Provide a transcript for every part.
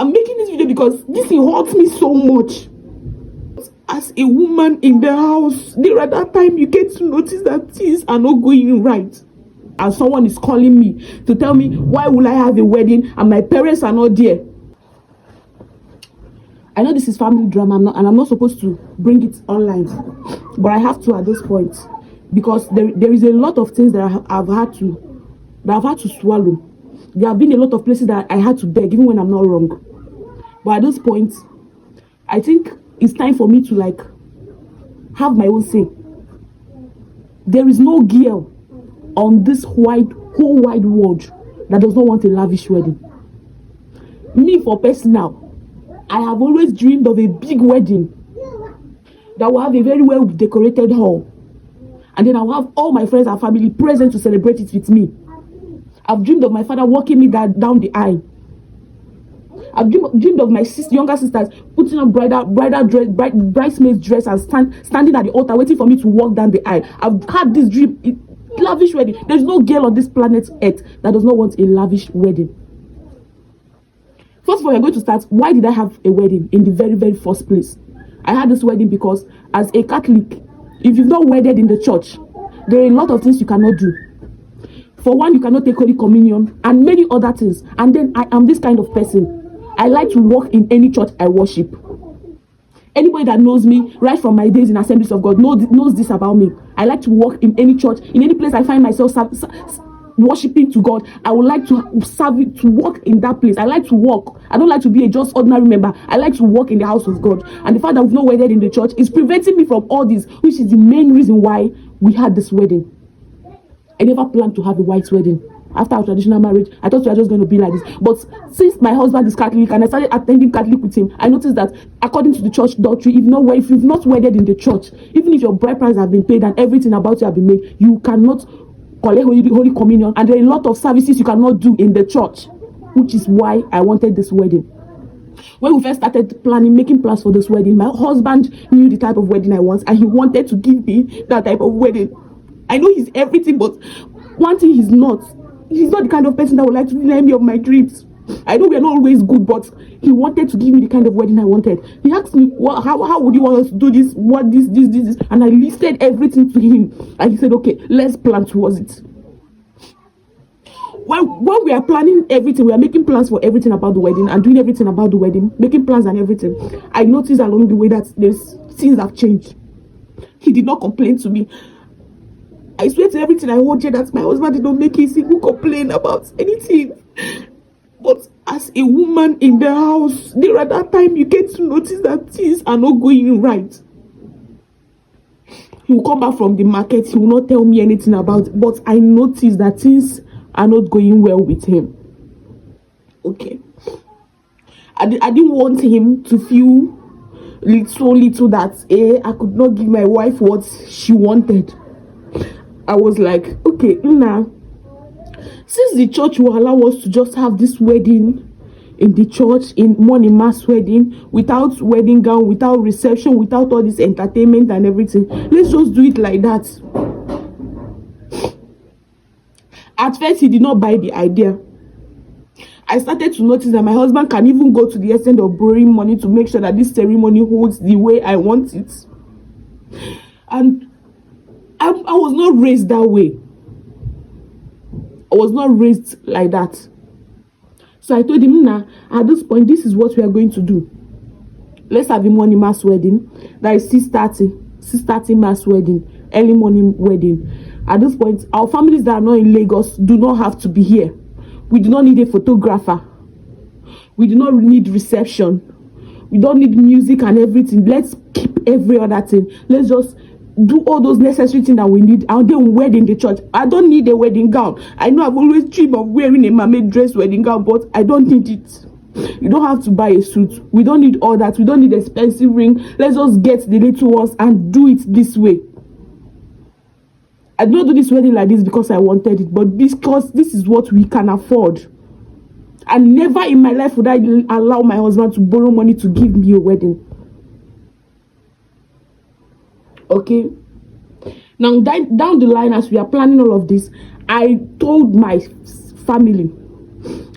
I'm making this video because this thing hurts me so much. As a woman in the house, there at that time you get to notice that things are not going right. And someone is calling me to tell me, why will I have a wedding and my parents are not there? I know this is family drama, and I'm not supposed to bring it online, but I have to at this point, because there is a lot of things that I've had to swallow. There have been a lot of places that I had to beg, even when I'm not wrong. But at this point, I think it's time for me to have my own say. There is no girl on this whole wide world that does not want a lavish wedding. Me, for personal, I have always dreamed of a big wedding that will have a very well decorated hall, and then I will have all my friends and family present to celebrate it with me. I've dreamed of my father walking me down the aisle. I've dreamed of my younger sisters putting on bridesmaid's dress and standing at the altar waiting for me to walk down the aisle. I've had this dream, lavish wedding. There's no girl on this planet Earth that does not want a lavish wedding. First of all, we're going to start. Why did I have a wedding in the very, very first place? I had this wedding because, as a Catholic, if you've not wedded in the church, there are a lot of things you cannot do. For one, you cannot take Holy Communion and many other things. And then I am this kind of person. I like to walk in any church I worship. Anybody that knows me right from my days in Assemblies of God knows this about me. I like to walk in any church, in any place I find myself worshiping to God. I would like to serve it, to walk in that place. I like to walk. I don't like to be a just ordinary member. I like to walk in the house of God. And the fact that we've not wedded in the church is preventing me from all this, which is the main reason why we had this wedding. I never planned to have a white wedding. After our traditional marriage, I thought we were just going to be like this. But since my husband is Catholic and I started attending Catholic with him, I noticed that according to the church doctrine, if you've not wedded in the church, even if your bride price has been paid and everything about you have been made, you cannot collect Holy Communion. And there are a lot of services you cannot do in the church, which is why I wanted this wedding. When we first started making plans for this wedding, my husband knew the type of wedding I want, and he wanted to give me that type of wedding. I know he's everything, but one thing he's not the kind of person that would like to deny me of my dreams. I know we are not always good, but he wanted to give me the kind of wedding I wanted. He asked me, how would you want us to do this? What this? And I listed everything to him. And he said, okay, let's plan towards it. When we are planning everything, we are making plans for everything about the wedding and doing everything about the wedding, making plans and everything. I noticed along the way that there's things have changed. He did not complain to me. I swear to everything I hold here that my husband did not make a single complaint about anything. But as a woman in the house, there at that time you get to notice that things are not going right. He will come back from the market, he will not tell me anything about it, but I noticed that things are not going well with him. Okay. I didn't want him to feel so little that I could not give my wife what she wanted. I was like, okay, since the church will allow us to just have this wedding in the church, in morning mass wedding, without wedding gown, without reception, without all this entertainment and everything, let's just do it like that. At first, he did not buy the idea. I started to notice that my husband can even go to the extent of borrowing money to make sure that this ceremony holds the way I want it. And I was not raised that way. I was not raised like that. So I told him, at this point, this is what we are going to do. Let's have a morning mass wedding. That is 6:30 mass wedding, early morning wedding. At this point, our families that are not in Lagos do not have to be here. We do not need a photographer. We do not need reception. We don't need music and everything. Let's keep every other thing. Let's just do all those necessary things that we need, and then wed in the church. I don't need a wedding gown. I know I've always dreamed of wearing a mermaid dress wedding gown, but I don't need it. You don't have to buy a suit. We don't need all that. We don't need expensive ring. Let's just get the little ones and do it this way. I did not do this wedding like this because I wanted it, but because this is what we can afford. And never in my life would I allow my husband to borrow money to give me a wedding. Okay, now down the line, as we are planning all of this, I told my family,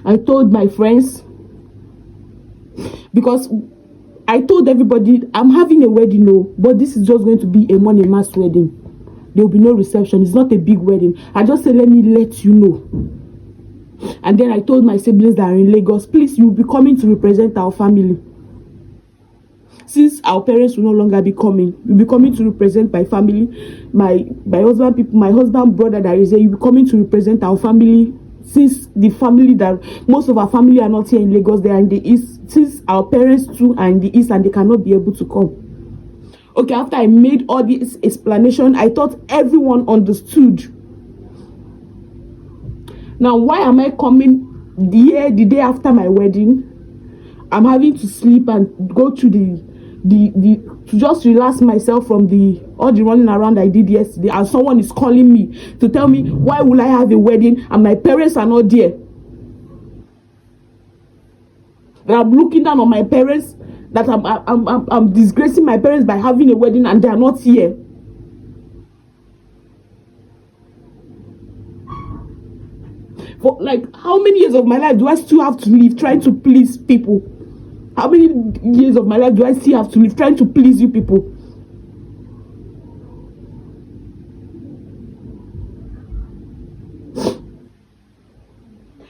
I told my friends, because I told everybody I'm having a wedding, no, but this is just going to be a money mass wedding. There will be no reception. It's not a big wedding. I just said, let me let you know. And then I told my siblings that are in Lagos, please, you will be coming to represent our family. Since our parents will no longer be coming, you'll be coming to represent my family, my husband people, my husband brother that is there, you'll be coming to represent our family. Since the family that most of our family are not here in Lagos, they are in the east. Since our parents too are in the east and they cannot be able to come. Okay, after I made all this explanation, I thought everyone understood. Now, why am I coming the day after my wedding? I'm having to sleep and go to to just relax myself from all the running around I did yesterday, and someone is calling me to tell me why will I have a wedding and my parents are not there. That I'm looking down on my parents, that I'm disgracing my parents by having a wedding and they are not here. For like, how many years of my life do I still have to live trying to please people? How many years of my life do I still have to live trying to please you people?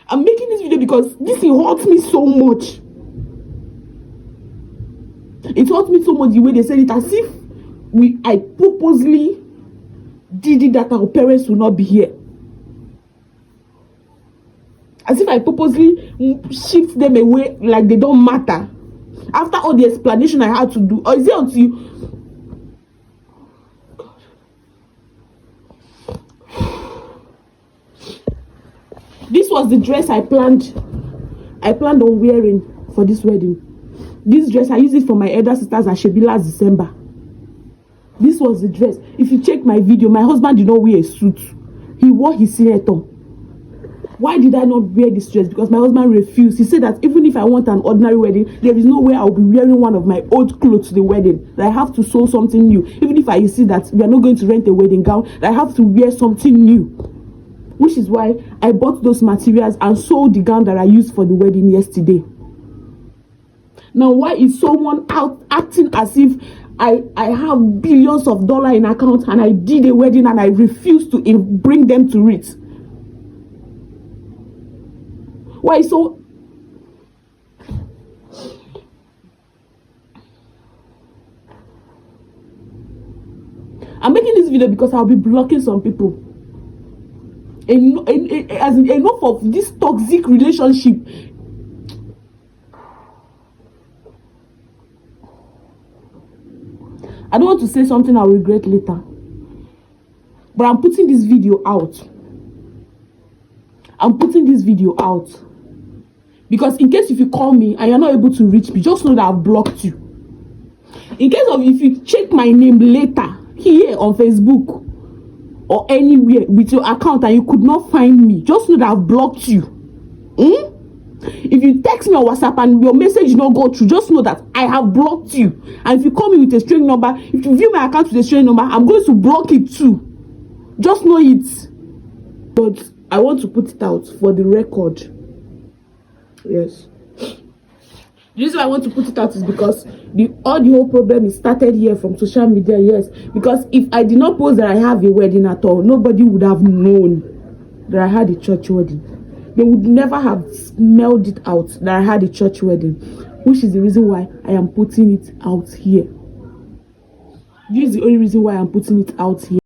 I'm making this video because this hurts me so much. It hurts me so much the way they said it, as if I purposely did it that our parents will not be here. As if I purposely shift them away like they don't matter. After all the explanation I had to do, or is it until you? This was the dress I planned on wearing for this wedding. This dress, I used it for my elder sister's Ashebi last December. This was the dress. If you check my video, my husband did not wear a suit. He wore his senator. Why did I not wear this dress? Because my husband refused. He said that even if I want an ordinary wedding, there is no way I'll be wearing one of my old clothes to the wedding. That I have to sew something new. Even if I see that we are not going to rent a wedding gown, that I have to wear something new. Which is why I bought those materials and sewed the gown that I used for the wedding yesterday. Now, why is someone out acting as if I have billions of dollars in account and I did a wedding and I refuse to bring them to it? Why so? I'm making this video because I'll be blocking some people. As enough of this toxic relationship. I don't want to say something I'll regret later. But I'm putting this video out. I'm putting this video out. Because in case if you call me and you're not able to reach me, just know that I've blocked you. In case of if you check my name later, here on Facebook or anywhere with your account and you could not find me, just know that I've blocked you. If you text me on WhatsApp and your message not go through, just know that I have blocked you. And if you call me with a strange number, if you view my account with a strange number, I'm going to block it too. Just know it. But I want to put it out for the record. Yes. The reason why I want to put it out is because the whole problem is started here from social media. Yes. Because if I did not post that I have a wedding at all, nobody would have known that I had a church wedding. They would never have smelled it out that I had a church wedding. Which is the reason why I am putting it out here. This is the only reason why I'm putting it out here.